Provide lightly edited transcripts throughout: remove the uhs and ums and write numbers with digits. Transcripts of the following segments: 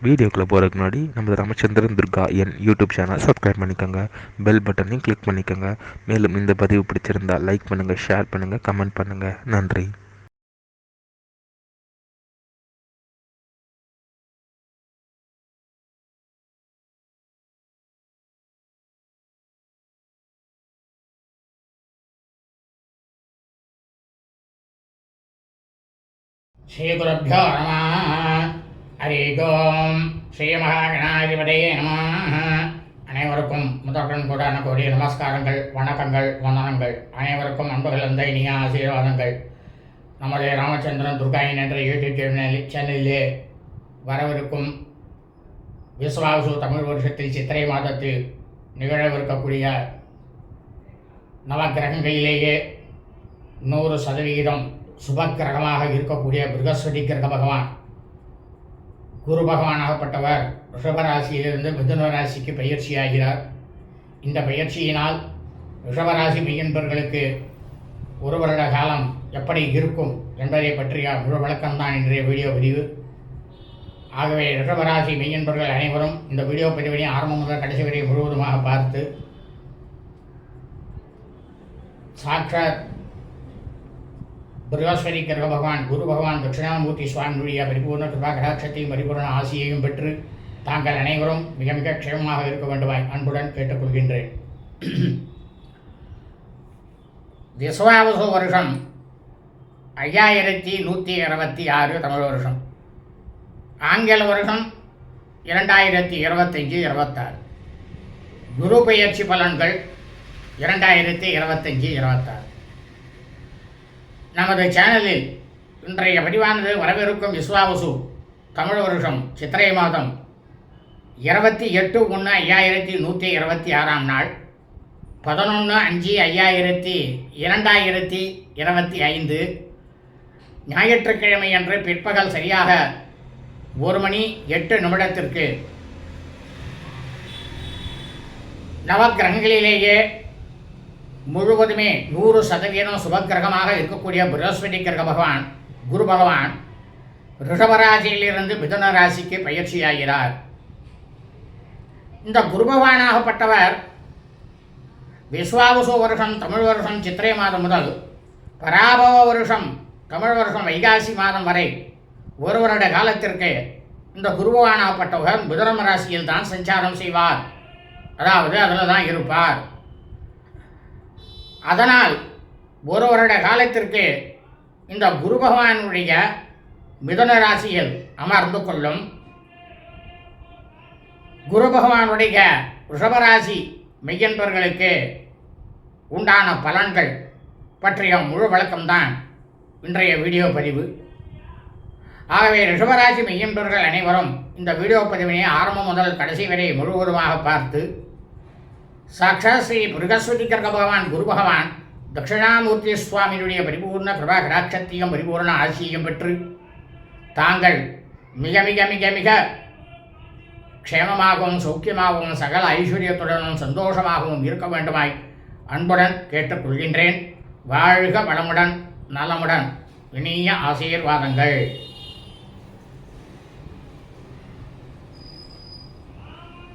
வீடியோக்குள்ளே போகிறதுக்கு முன்னாடி நம்ம ராமச்சந்திரன் துர்கா என் யூடியூப் சேனல் சப்ஸ்கிரைப் பண்ணிக்கோங்க, பெல் பட்டனையும் கிளிக் பண்ணிக்கோங்க. மேலும் இந்த பதிவு பிடிச்சிருந்தால் லைக் பண்ணுங்கள், ஷேர் பண்ணுங்கள், கமெண்ட் பண்ணுங்கள். நன்றி. ஸ்ரீகுருப்போ நம. ஹரி ஓம். ஸ்ரீ மகாகணாதிபதியே நம. அனைவருக்கும் முதற்கண் கூடான கூடிய நமஸ்காரங்கள், வணக்கங்கள், வந்தனங்கள். அனைவருக்கும் அன்புகள் அந்த இனிய ஆசீர்வாதங்கள். நமது ராமச்சந்திரன் துர்காயின் என்ற யூடியூப் சேனலிலே வரவிருக்கும் விஸ்வாசு தமிழ் வருஷத்தில் சித்திரை மாதத்தில் நிகழவிருக்கக்கூடிய நவகிரகங்களிலேயே 100% சுபக்கிரகமாக இருக்கக்கூடிய பிருகஸ்பதி கிரக பகவான், குரு பகவானாகப்பட்டவர் ரிஷபராசியிலிருந்து மிதுன ராசிக்கு பயிற்சியாகிறார். இந்த பயிற்சியினால் ரிஷபராசி மெய்யன்பர்களுக்கு ஒரு வருட காலம் எப்படி இருக்கும் என்பதை பற்றிய முழு விளக்கம்தான் இன்றைய வீடியோ பதிவு. ஆகவே ரிஷபராசி மெய்யன்பர்கள் அனைவரும் இந்த வீடியோ பதிவினை ஆரம்பம் முதல் கடைசி வரை முழுவதுமாக பார்த்து சாட்சாத் பிருகஸ்பதி கிரக பகவான், குரு பகவான், தட்சிணாமூர்த்தி சுவாமியுடைய பரிபூர்ண கிருபா கடாட்சத்தையும் பரிபூர்ண ஆசியையும் பெற்று தாங்கள் அனைவரும் மிக மிக க்ஷேமமாக இருக்க வேண்டுமாய் அன்புடன் கேட்டுக்கொள்கின்றேன். விஸ்வாவசு வருஷம் 5166 தமிழ் வருஷம். ஆங்கில வருஷம் 2025-26. குரு பெயர்ச்சி பலன்கள் 2025-26. நமது சேனலில் இன்றைய பதிவானது வரவிருக்கும் விஸ்வாவசு தமிழ் வருஷம் சித்திரை மாதம் 28/1/5126 நாள் 11/5/2025 ஞாயிற்றுக்கிழமை அன்று பிற்பகல் சரியாக 1:08 நவக்கிரகங்களிலேயே முழுவதுமே 100% சுபக்கிரகமாக இருக்கக்கூடிய பிருகஸ்பதி கிரக பகவான், குரு பகவான் ரிஷபராசியிலிருந்து மிதுன ராசிக்கு பயிற்சியாகிறார். இந்த குரு பகவானாகப்பட்டவர் விஸ்வாவசு வருஷம் தமிழ் வருஷம் சித்திரை மாதம் முதல் பராபவ வருஷம் தமிழ் வருஷம் வைகாசி மாதம் வரை ஒரு வருட காலத்திற்கு இந்த குரு பகவானாகப்பட்டவர் மிதுன ராசியில் தான் சஞ்சாரம் செய்வார். அதாவது அதில் தான் இருப்பார். அதனால் ஒரு வருட காலத்திற்கு இந்த குரு பகவானுடைய மிதுன ராசியில் அமர்ந்து கொள்ளும். குரு பகவானுடைய ரிஷபராசி மெய்யன்பர்களுக்கு உண்டான பலன்கள் பற்றிய முழு விளக்கம்தான் இன்றைய வீடியோ பதிவு. ஆகவே ரிஷபராசி மெய்யன்பர்கள் அனைவரும் இந்த வீடியோ பதிவினை ஆரம்பம் முதல் கடைசி வரை முழுவதுமாக பார்த்து சாட்சாத் ஸ்ரீ பிருகஸ்பதி கிரக பகவான், குரு பகவான், தட்சிணாமூர்த்தி சுவாமியுடைய பரிபூர்ண கிருபா கடாட்சத்தையும் பரிபூர்ண ஆசியையும் பெற்று தாங்கள் மிக மிக மிக மிக க்ஷேமமாகவும் சௌக்கியமாகவும் சகல ஐஸ்வர்யத்துடனும் சந்தோஷமாகவும் இருக்க வேண்டுமாய் அன்புடன் கேட்டுக்கொள்கின்றேன். வாழ்க வளமுடன், நலமுடன், இனிய ஆசீர்வாதங்கள்.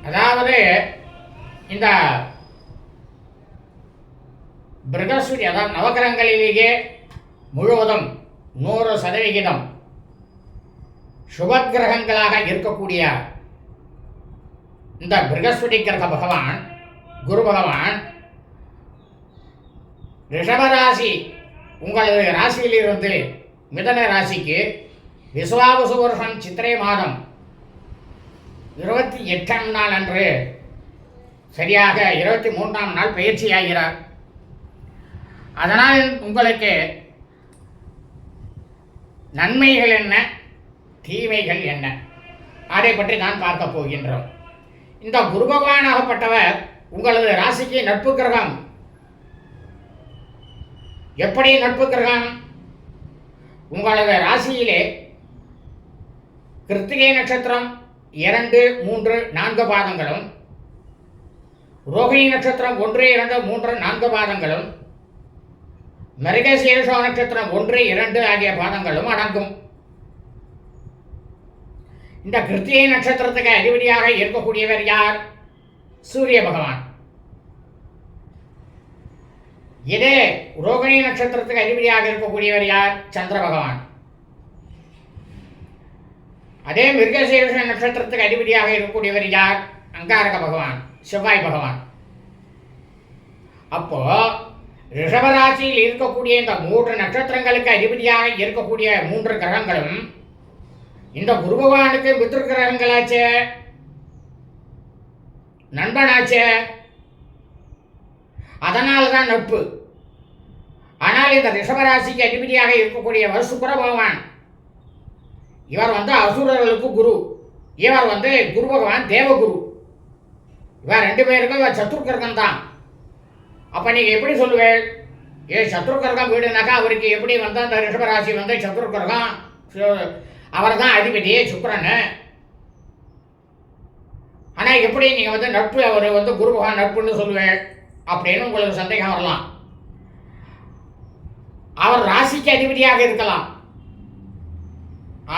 அதாவது இந்த பிருகஸ்பதி, அதாவது நவகிரகங்களிலேயே முழுவதும் 100% சுபக்கிரகங்களாக இருக்கக்கூடிய இந்த பிருகஸ்பதி கிரக பகவான், குரு பகவான் ரிஷபராசி உங்களது ராசியிலிருந்து மிதுன ராசிக்கு விஸ்வாவசு வருஷம் சித்திரை மாதம் 28ஆம் நாள் அன்று சரியாக 23ஆம் நாள் பயிற்சியாகிறார். அதனால் உங்களுக்கு நன்மைகள் என்ன, தீமைகள் என்ன, அதை பற்றி நான் பார்க்க போகின்றோம். இந்த குரு பகவானாகப்பட்டவர் உங்களது ராசிக்கு நட்பு கிரகம். எப்படி நட்பு கிரகம்? உங்களது ராசியிலே கிருத்திகை நட்சத்திரம் 2, 3, 4 பாதங்களும், ரோகிணி நட்சத்திரம் 1, 2, 3, 4 பாதங்களும், மிருகசீரிஷ நட்சத்திரம் 1, 2 ஆகிய பாதங்களும் அடங்கும். இந்த கிருத்திகை நட்சத்திரத்துக்கு அதிபதியாக இருக்கக்கூடியவர் யார்? சூரிய பகவான். இதே ரோகிணி நட்சத்திரத்துக்கு அதிபதியாக இருக்கக்கூடியவர் யார்? சந்திர பகவான். அதே மிருகசீரிஷ நட்சத்திரத்துக்கு அதிபதியாக இருக்கக்கூடியவர் யார்? அங்காரக பகவான், செவ்வாய் பகவான். அப்போ ரிஷபராசியில் இருக்கக்கூடிய இந்த 3 நட்சத்திரங்களுக்கு அதிபதியாக இருக்கக்கூடிய 3 கிரகங்களும் இந்த குரு பகவானுக்கு மித்ரு கிரகங்களாச்சே, நண்பனாச்சே. அதனால தான் நட்பு. ஆனால் இந்த ரிஷபராசிக்கு அதிபதியாக இருக்கக்கூடியவர் சுக்கிர பகவான். இவர் அசுரர்களுக்கு குரு. இவர் குரு பகவான் தேவகுரு. இவர் 2 பேருக்கும் இவர் சத்ருக்கிரகம் தான். அப்போ நீங்கள் எப்படி சொல்லுவேள்? சத்ருக்கிரகம் வீடுனாக்கா அவருக்கு எப்படி அந்த ரிஷபராசி சத்ருக்கிரகம், அவர் தான் அதிபதி சுக்கிரன். ஆனால் எப்படி நீங்கள் நட்பு அவர் குரு பகவான் நட்புன்னு சொல்லுவேள் அப்படின்னு உங்களுக்கு சந்தேகம் வரலாம். அவர் ராசிக்கு அதிபதியாக இருக்கலாம்.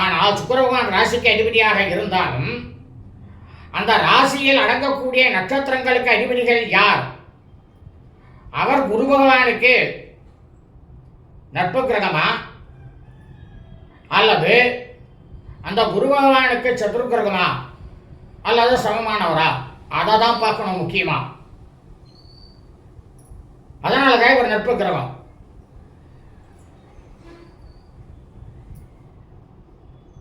ஆனால் சுக்கிர பகவான் ராசிக்கு அதிபதியாக இருந்தாலும் அந்த ராசியில் அடங்கக்கூடிய நட்சத்திரங்களுக்கு அதிபதிகள் யார்? அவர் குரு பகவானுக்கு நட்பு கிரகமா அல்லது அந்த குரு பகவானுக்கு சத்ரு கிரகமா அல்லது சமமானவரா? அதை தான் பார்க்கணும் முக்கியமா. அதனால தான் ஒரு நட்பு கிரகம்.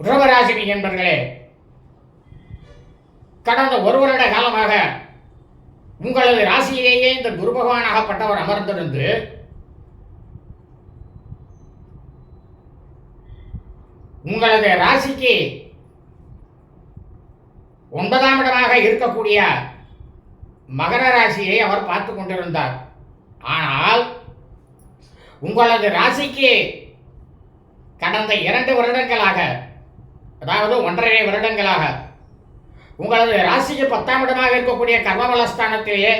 ரிஷபராசி என்பர்களே, கடந்த 1 வருட காலமாக உங்களது ராசியிலேயே இந்த குரு பகவானாகப்பட்டவர் அமர்ந்திருந்து உங்களது ராசிக்கு 9ஆம் இடமாக இருக்கக்கூடிய மகர ராசியை அவர் பார்த்து கொண்டிருந்தார். ஆனால் உங்களது ராசிக்கு கடந்த 2 வருடங்களாக, அதாவது 1.5 வருடங்களாக உங்களது ராசிக்கு 10ஆம் இடமாக இருக்கக்கூடிய கர்மபலஸ்தானத்திலேயே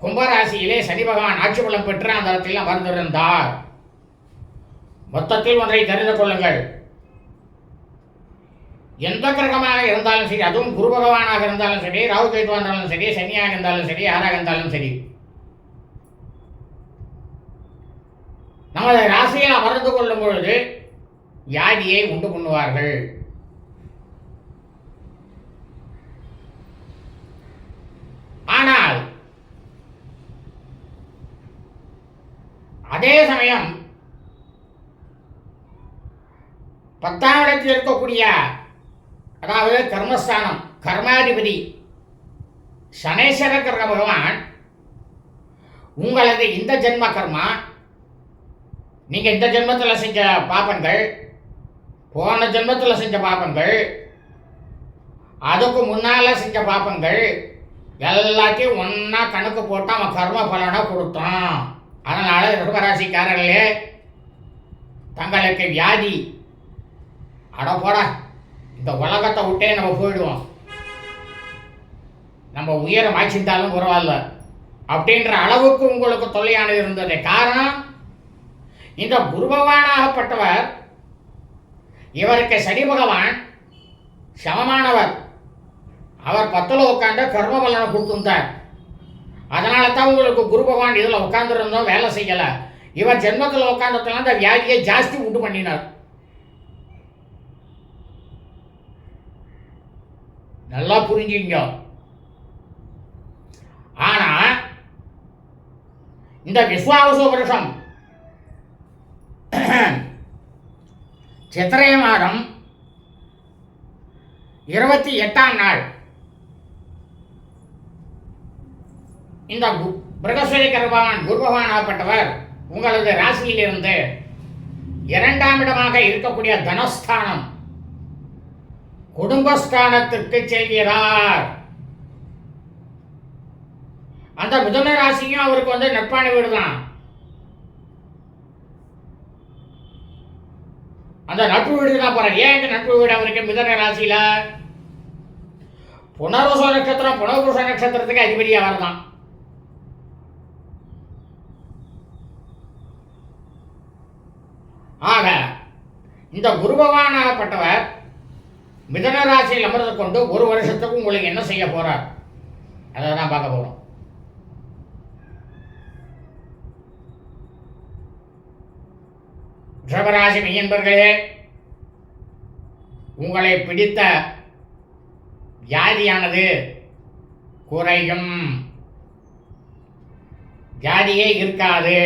கும்பராசியிலே சனி பகவான் ஆட்சி பலம் பெற்று அந்த இடத்தில் அமர்ந்திருந்தார். மொத்தத்தில் ஒன்றை தெரிந்து கொள்ளுங்கள், எந்த கிரகமாக இருந்தாலும் சரி, அதுவும் குரு பகவானாக இருந்தாலும் சரி, ராகு கேது இருந்தாலும் சரி, சனியாக இருந்தாலும் சரி, யாராக இருந்தாலும் சரி, நமது ராசியில் அமர்ந்து கொள்ளும் பொழுது வியாதியை உண்டு பண்ணுவார்கள். ஆனால் அதே சமயம் 10ஆம் இடத்தில் இருக்கக்கூடிய, அதாவது கர்மஸ்தானம், கர்மாதிபதி சனேஸ்வர கிரக பகவான் உங்களது இந்த ஜென்ம கர்மா, நீங்கள் இந்த ஜென்மத்தில் செஞ்ச பாபங்கள், போன ஜென்மத்தில் செஞ்ச பாபங்கள், அதுக்கு முன்னால் செஞ்ச பாபங்கள் எல்லாத்தையும் ஒன்றா கணக்கு போட்டு அவன் கர்ம பலனை கொடுத்தான். அதனால் ரிஷபராசிக்காரர்களே, தங்களுக்கு வியாதி, அட போட இந்த உலகத்தை விட்டே நம்ம போயிடுவோம், நம்ம உயரம் ஆய்ச்சிருந்தாலும் பரவாயில்ல அப்படின்ற அளவுக்கு உங்களுக்கு தொல்லையானது இருந்தது. காரணம், இந்த குரு பகவானாகப்பட்டவர் இவருக்கு சனி பகவான் சமமானவர். அவர் 10ல் உட்காந்து கர்ம பலனை கொடுத்துருந்தார். அதனால தான் உங்களுக்கு குரு பகவான் இதில் உட்காந்துருந்தோம், வேலை செய்யலை. இவர் ஜென்மத்தில் உட்காந்ததுலாம் அந்த வியாதியை ஜாஸ்தி உண்டு பண்ணினார். நல்லா புரிஞ்சுங்க. ஆனா இந்த விஸ்வாவசு வருஷம் சித்திரை மாதம் 28ஆம் நாள் இந்த பிரகஸ்பதி கர்பவான் குரு பகவான் ஆகப்பட்டவர் உங்களது ராசியிலிருந்து 2ஆம் இடமாக இருக்கக்கூடிய தனஸ்தானம் குடும்பஸ்தானத்திற்கு செல்கிறார். அந்த மிதுன ராசியும் அவருக்கு நட்பான வீடு தான். அந்த நட்பு வீடு தான் போறார். ஏன் இந்த நட்பு வீடு அவருக்கு மிதுன ராசியில? புனர்வசு நட்சத்திரம், புனர்பூச நட்சத்திரத்துக்கு அதிபதி அவர் தான். ஆக இந்த குரு பகவானாகப்பட்டவர் மிதுன ராசியில் அமர்ந்து கொண்டு ஒரு வருஷத்துக்கு உங்களுக்கு என்ன செய்ய போறார் அதை தான் பார்க்க போறோம். ரிஷபராசி மெய்யன்பர்களே, உங்களை பிடித்த வியாதியானது குறையும். வியாதியே இருக்காது.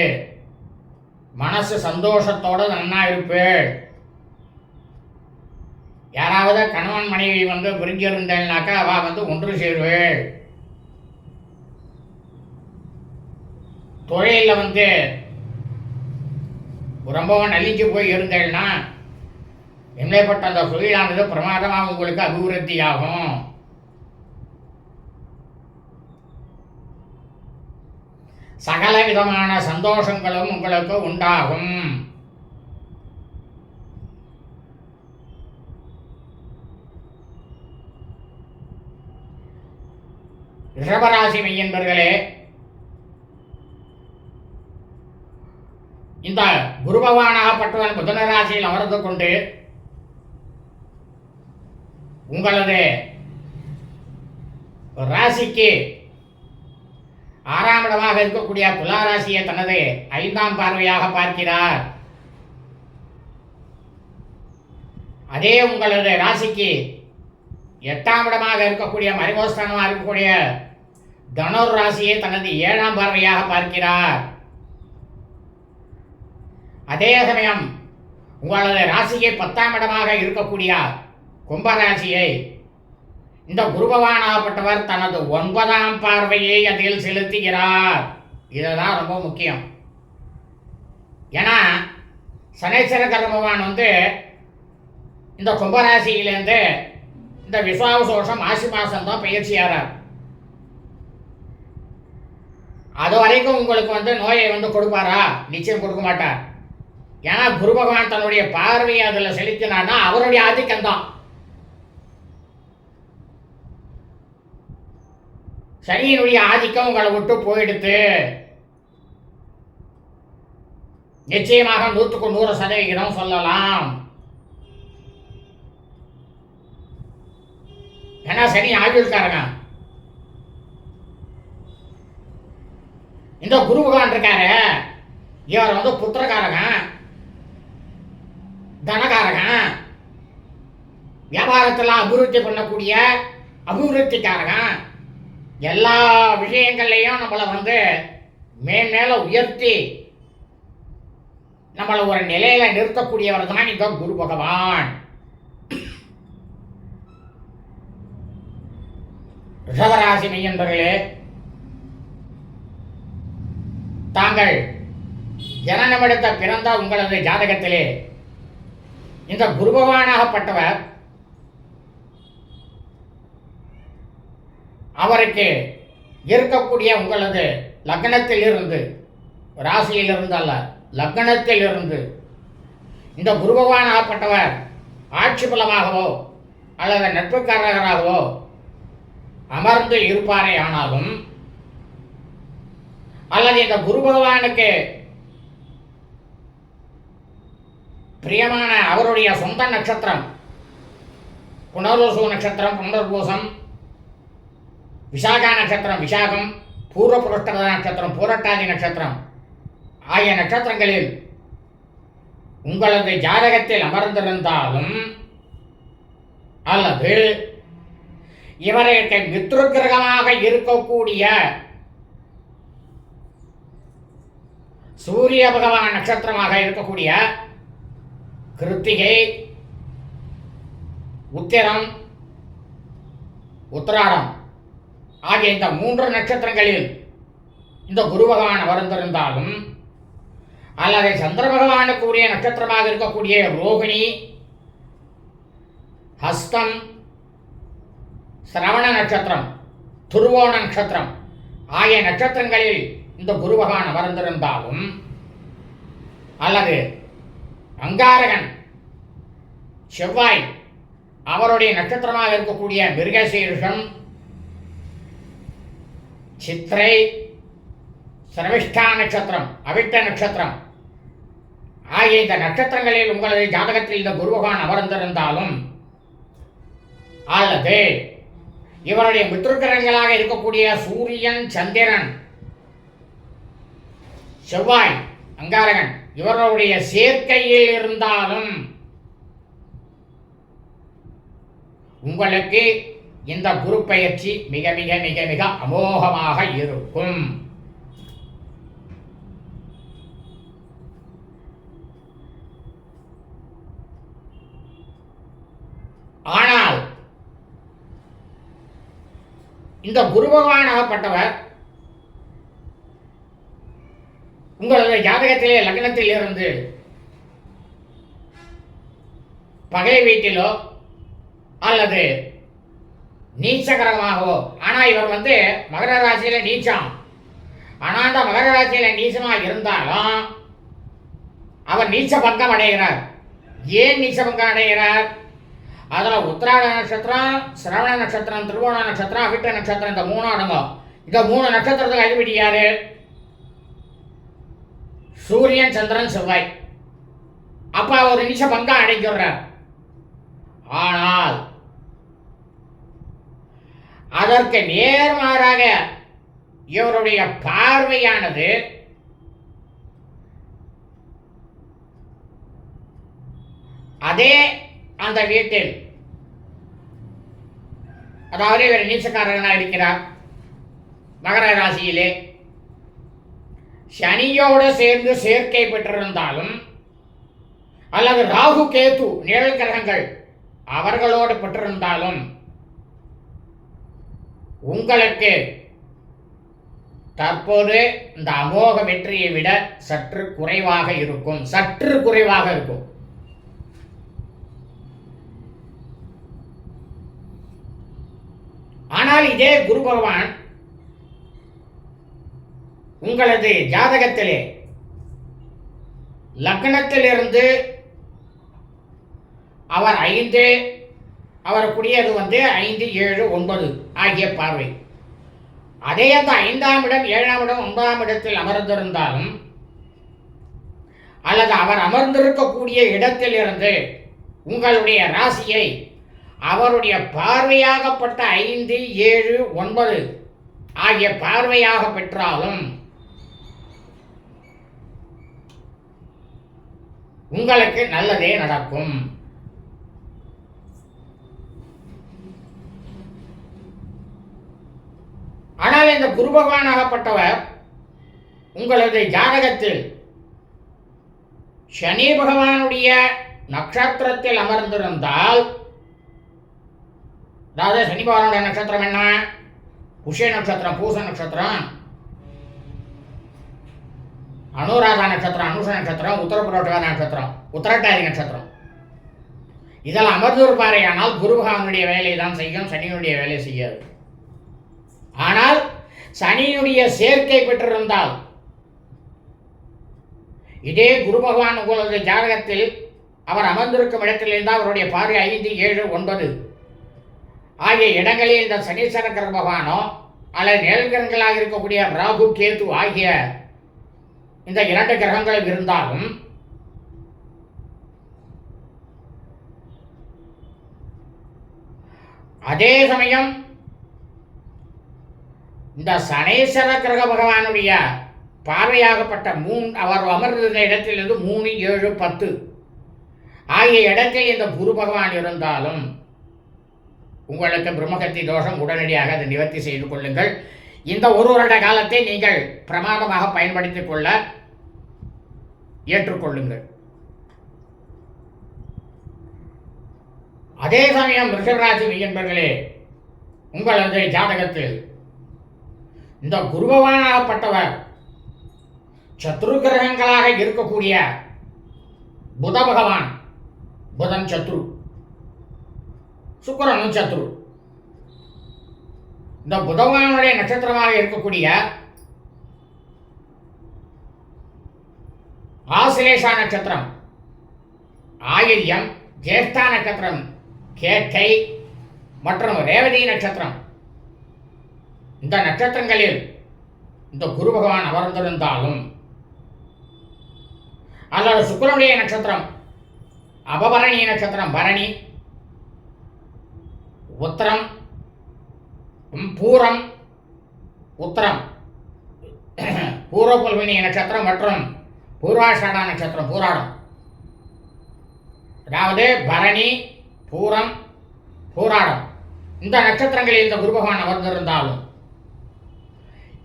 மனசு சந்தோஷத்தோடு நன்னா இருப்பேள். யாராவது கணவன் மனைவி பிரிஞ்சிருந்தேன்னாக்கா அவ ஒன்று சேருவேள். தொழிலில் ரொம்பவும் நலிஞ்சு போய் இருந்தேன்னா என்னைப்பட்ட அந்த தொழிலானது பிரமாதமாக உங்களுக்கு அபிவிருத்தியாகும். சகல விதமான சந்தோஷங்களும் உங்களுக்கு உண்டாகும். ரிஷபராசி மெய்யன்பர்களே, இந்த குரு பகவானாகப்பட்டவன் புதன ராசியில் அமர்ந்து கொண்டு உங்களது ராசிக்கு 6ஆம் இடமாக இருக்கக்கூடிய துலா ராசியை தனது 5ஆம் பார்வையாக பார்க்கிறார். அதே உங்களது ராசிக்கு 8ஆம் இடமாக இருக்கக்கூடிய மறைமோஸ்தானமாக இருக்கக்கூடிய தனுர் ராசியை தனது 7ஆம் பார்வையாக பார்க்கிறார். அதே சமயம் உங்களது ராசியை 10ஆம் இடமாக இருக்கக்கூடிய கும்பராசியை இந்த குரு பகவானாகப்பட்டவர் தனது 9ஆம் பார்வையை அதில் செலுத்துகிறார். இதுதான் ரொம்ப முக்கியம். ஏன்னா சனீஸ்வர பகவான் இந்த கும்பராசியிலேருந்து இந்த விஸ்வாவசோஷம் ஆசி மாதம் தான் பயிற்சியாரார். அது வரைக்கும் உங்களுக்கு நோயை கொடுப்பாரா? நிச்சயம் கொடுக்க மாட்டார். ஏன்னா குரு பகவான் தன்னுடைய பார்வையை அதில் செலுத்தினார்னா அவருடைய ஆதிக்கம்தான். சனியினுடைய ஆதிக்கம் உங்களை விட்டு போயிடுத்து. நிச்சயமாக 100க்கு 100% சொல்லலாம். ஏன்னா சனி ஆயுள்காரங்க. இந்த குரு பகவான் இருக்காரு, இவர் புத்திரக்காரகன், தனகாரகன், வியாபாரத்தில் அபிவிருத்தி பண்ணக்கூடிய அபிவிருத்திக்காரகன். எல்லா விஷயங்கள்லையும் நம்மளை மேல உயர்த்தி நம்மளை ஒரு நிலையில நிறுத்தக்கூடியவர் தான் இந்த குரு பகவான். ரிஷபராசி மெய்யன்பர்களே, தாங்கள் ஜனனமெடுத்த பிறந்த உங்களது ஜாதகத்திலே இந்த குரு பகவானாகப்பட்டவர் அவருக்கு இருக்கக்கூடிய உங்களது லக்னத்தில் இருந்து, ராசியிலிருந்து அல்ல, லக்னத்தில் இருந்து இந்த குரு பகவானாகப்பட்டவர் ஆட்சி பலமாகவோ அல்லது நட்புக்காரராகவோ அமர்ந்து இருப்பாரே ஆனாலும், அல்லது இந்த குரு பகவானுக்கு பிரியமான அவருடைய சொந்த நட்சத்திரம் புனர்வசு நட்சத்திரம், புனர்பூசம், விசாகா நட்சத்திரம் விசாகம், பூர்வ புரஷ்ட நட்சத்திரம் பூரட்டாதி நட்சத்திரம் ஆகிய நட்சத்திரங்களில் உங்களது ஜாதகத்தில் அமர்ந்திருந்தாலும், அல்லது இவருக்கு மித்ரு கிரகமாக இருக்கக்கூடிய சூரிய பகவான் நட்சத்திரமாக இருக்கக்கூடிய கிருத்திகை, உத்திரம், உத்திராடம் ஆகிய இந்த 3 நட்சத்திரங்களில் இந்த குரு பகவான் அமர்ந்திருந்தாலும், அல்லது சந்திர பகவானுக்கு உரிய நட்சத்திரமாக இருக்கக்கூடிய ரோகிணி, ஹஸ்தம், சிரவண நட்சத்திரம், துருவோண நட்சத்திரம் ஆகிய நட்சத்திரங்களில் இந்த குரு பகவான் அமர்ந்திருந்தாலும், அல்லது அங்காரகன் செவ்வாய் அவருடைய நட்சத்திரமாக இருக்கக்கூடிய மிருகசீரிஷம், சித்திரை, சிரவிஷ்டா நட்சத்திரம், அவிட்ட நட்சத்திரம் ஆகிய இந்த நட்சத்திரங்களில் உங்களது ஜாதகத்தில் இந்த குரு பகவான் அமர்ந்திருந்தாலும், அல்லது இவருடைய மித்திருக்கிரகங்களாக இருக்கக்கூடிய சூரியன், சந்திரன், செவ்வாய், அங்காரகன் இவர்களுடைய சேர்க்கையில் இருந்தாலும் உங்களுக்கு இந்த குரு பயிற்சி மிக மிக மிக மிக அமோகமாக இருக்கும். ஆனால் இந்த குரு பகவானாகப்பட்டவர் உங்களது ஜாதகத்திலே லக்னத்தில் இருந்து பகை வீட்டிலோ அல்லது நீச்சகரமாகவோ, ஆனால் இவர் மகர ராசியில நீச்சம், ஆனால் அந்த மகர ராசியில நீச்சமாக இருந்தாலும் அவர் நீச்ச பங்கம் அடைகிறார். ஏன் நீச்ச பங்கம் அடைகிறார்? அதில் உத்திராட நட்சத்திரம், சிரவண நட்சத்திரம், திருவோண நட்சத்திரம், அவிட்ட நட்சத்திரம், இந்த 3 அடங்கும். இந்த 3 நட்சத்திரத்துக்கு அதிபதி யாரு? சூரியன், சந்திரன், செவ்வாய். அப்ப அவர் நீச்ச பங்கம் அடைக்கிறார். ஆனால் அதற்கு நேர்மாறாக இவருடைய பார்வையானது அதே அந்த வீட்டில், அதாவது இவர் நீச்சக்காரனாக இருக்கிறார், மகர ராசியிலே சனியோடு சேர்ந்து சேர்க்கை பெற்றிருந்தாலும் அல்லது ராகு, கேது நிழல் கிரகங்கள் அவர்களோடு பெற்றிருந்தாலும் உங்களுக்கு தற்போது இந்த அமோக வெற்றியை விட சற்று குறைவாக இருக்கும். ஆனால் இதே குரு பகவான் உங்களது ஜாதகத்திலே லக்னத்திலிருந்து அவர் 5, அவர் குடியது 5, 7, 9 ஆகிய பார்வை. அதே அந்த 5ஆம் இடம், 7ஆம் இடம், 9ஆம் இடத்தில் அமர்ந்திருந்தாலும் அல்லது அவர் அமர்ந்திருக்கக்கூடிய இடத்திலிருந்து உங்களுடைய ராசியை அவருடைய பார்வையாகப்பட்ட 5, 7, 9 ஆகிய பார்வையாக பெற்றாலும் உங்களுக்கு நல்லதே நடக்கும். ஆனால் இந்த குரு பகவானாகப்பட்டவர் உங்களது ஜாதகத்தில் சனி பகவானுடைய நட்சத்திரத்தில் அமர்ந்திருந்தால், அதாவது சனி பகவானுடைய நட்சத்திரம் என்ன? புஷ்ய நட்சத்திரம், பூச நட்சத்திரம், அனுராதா நட்சத்திரம், அனுஷ நட்சத்திரம், உத்தரப்புரோட்டா நட்சத்திரம், உத்தரட்டாதி நட்சத்திரம், இதில் அமர்ந்திருப்பாரேயானால் குரு பகவானுடைய வேலை தான் செய்யும், சனியுடைய வேலை செய்யாது. ஆனால் சனியுடைய சேர்க்கை பெற்றிருந்தால் இதே குரு பகவான் உங்களது ஜாதகத்தில் அவர் அமர்ந்திருக்கும் இடத்திலிருந்து அவருடைய பார்வை 5, 7, 9 ஆகிய இடங்களில் இந்த சனீஸ்வர கிரக பகவானோ அல்லது நிழல்கிரகங்களாக இருக்கக்கூடிய ராகு, கேது ஆகிய இந்த 2 கிரகங்களும் இருந்தாலும் அதே சமயம் இந்த சனீஸ்வர கிரக பகவானுடைய பார்வையாகப்பட்ட அவர் அமர்ந்த இடத்திலிருந்து 3, 7, 10 ஆகிய இடத்தில் இந்த குரு பகவான் இருந்தாலும் உங்களுக்கு பிரம்மகத்தி தோஷம் உடனடியாக அதை நிவர்த்தி செய்து கொள்ளுங்கள். இந்த 1 வருட காலத்தை நீங்கள் பிரமாதமாக பயன்படுத்திக் கொள்ள ஏற்றுக்கொள்ளுங்கள். அதே சமயம் ரிஷபராசி என்பர்களே, உங்களது ஜாதகத்தில் இந்த குரு பகவானாகப்பட்டவர் சத்ரு கிரகங்களாக இருக்கக்கூடிய புத பகவான், புதன் சத்ரு, சுக்கிரனும் சத்ரு, இந்த புதவானுடைய நட்சத்திரமாக இருக்கக்கூடிய ஆசிலேஷா நட்சத்திரம், ஆயில்யம், ஜேஷ்டா நட்சத்திரம், கேட்டை மற்றும் ரேவதி நட்சத்திரம், இந்த நட்சத்திரங்களில் இந்த குரு பகவான் அமர்ந்திருந்தாலும் அல்லது சுக்கிரனுடைய நட்சத்திரம் அபபரணி நட்சத்திரம், பரணி, உத்திரம், பூரம், உத்திரம், பூர்வ பல்வினி நட்சத்திரம் மற்றும் பூர்வாஷாடா நட்சத்திரம் பூராடம். அதாவது பரணி, பூரம், பூராடம் இந்த நட்சத்திரங்களில் இந்த குரு பகவான் அமர்ந்திருந்தாலும்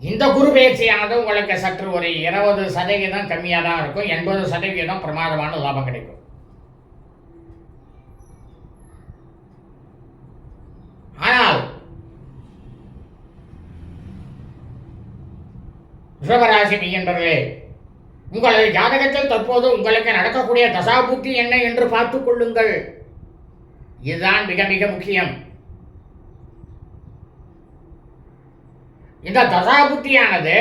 இந்த குரு பயிற்சியானது உங்களுக்கு சற்று ஒரு 20% கம்மியாக தான் இருக்கும். 80% பிரமாதமான லாபம் கிடைக்கும். ஆனால் ரிஷபராசி மெய்யன்பர்களே, உங்களது ஜாதகத்தில் தற்போது உங்களுக்கு நடக்கக்கூடிய தசாபுத்தி என்ன என்று பார்த்துக் கொள்ளுங்கள். இதுதான் மிக மிக முக்கியம். இந்த தசாபுத்தியானது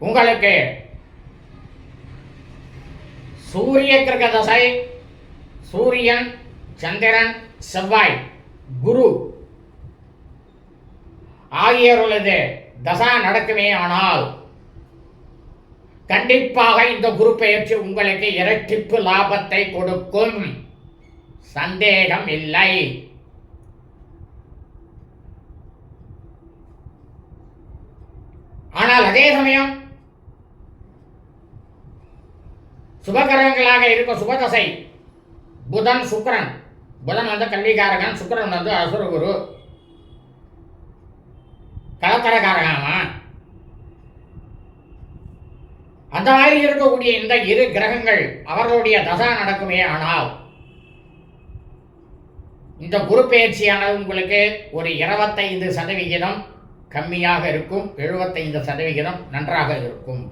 உங்களுக்கு சூரிய கிரக தசை, சூரியன், சந்திரன், செவ்வாய், குரு ஆகியோர்களது தசா நடக்குமே ஆனால் கண்டிப்பாக இந்த குரு பெயர்ச்சி உங்களுக்கு இரட்டிப்பு லாபத்தை கொடுக்கும், சந்தேகம் இல்லை. ஆனால் அதே சமயம் சுபகரங்களாக இருக்கும் சுபதசை புதன், சுக்கிரன், புதன் வந்து கல்விகாரகன், சுக்கிரன் வந்து அசுரகுரு கலத்தரகாரகமா, அந்த மாதிரி இருக்கக்கூடிய இந்த இரு கிரகங்கள் அவர்களுடைய தசா நடக்குமே ஆனால் இந்த குரு பெயர்ச்சியானது உங்களுக்கு ஒரு 25% கம்மியாக இருக்கும், 75% நன்றாக இருக்கும்.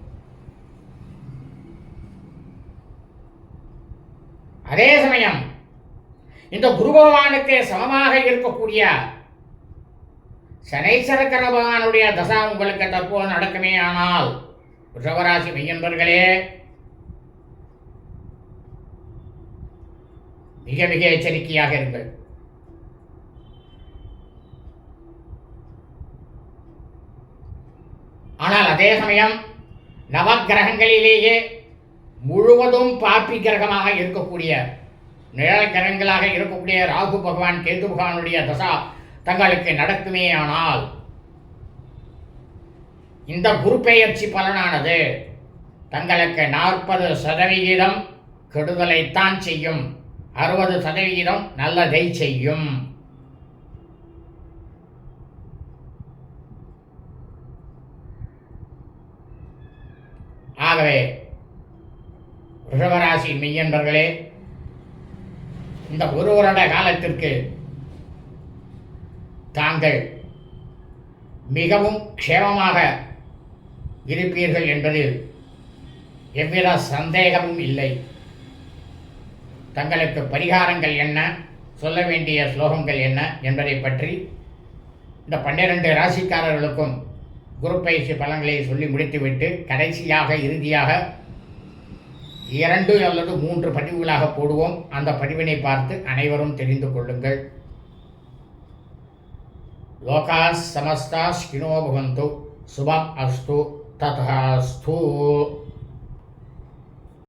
அதே சமயம் இந்த குரு பகவானுக்கு சமமாக இருக்கக்கூடிய சனீஸ்வர பகவானுடைய தசா உங்களுக்கு தற்போது நடக்குமே ஆனால் ரிஷபராசி மெய்யன்பர்களே, மிக மிக எச்சரிக்கையாக இருங்கள். ஆனால் அதே சமயம் நவக்கிரகங்களிலேயே முழுவதும் பாப்பி கிரகமாக இருக்கக்கூடிய நிழல் கிரகங்களாக இருக்கக்கூடிய ராகு பகவான், கேது பகவானுடைய தசா தங்களுக்கு நடக்குமே ஆனால் இந்த குரு பெயர்ச்சி பலனானது தங்களுக்கு 40% கெடுதலைத்தான் செய்யும், 60% நல்லதை செய்யும். ஆகவே ரிஷபராசி மெய்யன்பர்களே, இந்த ஒரு வருட காலத்திற்கு தாங்கள் மிகவும் க்ஷேமமாக இருப்பீர்கள் என்பதில் எவ்வித சந்தேகமும் இல்லை. தங்களுக்கு பரிகாரங்கள் என்ன, சொல்ல வேண்டிய ஸ்லோகங்கள் என்ன என்பதை பற்றி இந்த 12 ராசிக்காரர்களுக்கும் குரு பயிற்சி பலன்களை சொல்லி முடித்துவிட்டு கடைசியாக இறுதியாக 2 அல்லது 3 பதிவுகளாக போடுவோம். அந்த பதிவினை பார்த்து அனைவரும் தெரிந்து கொள்ளுங்கள். லோகா சமஸ்தா ஸ்கினோ பவந்து. சுபம் அஸ்து. ததாஸ்து.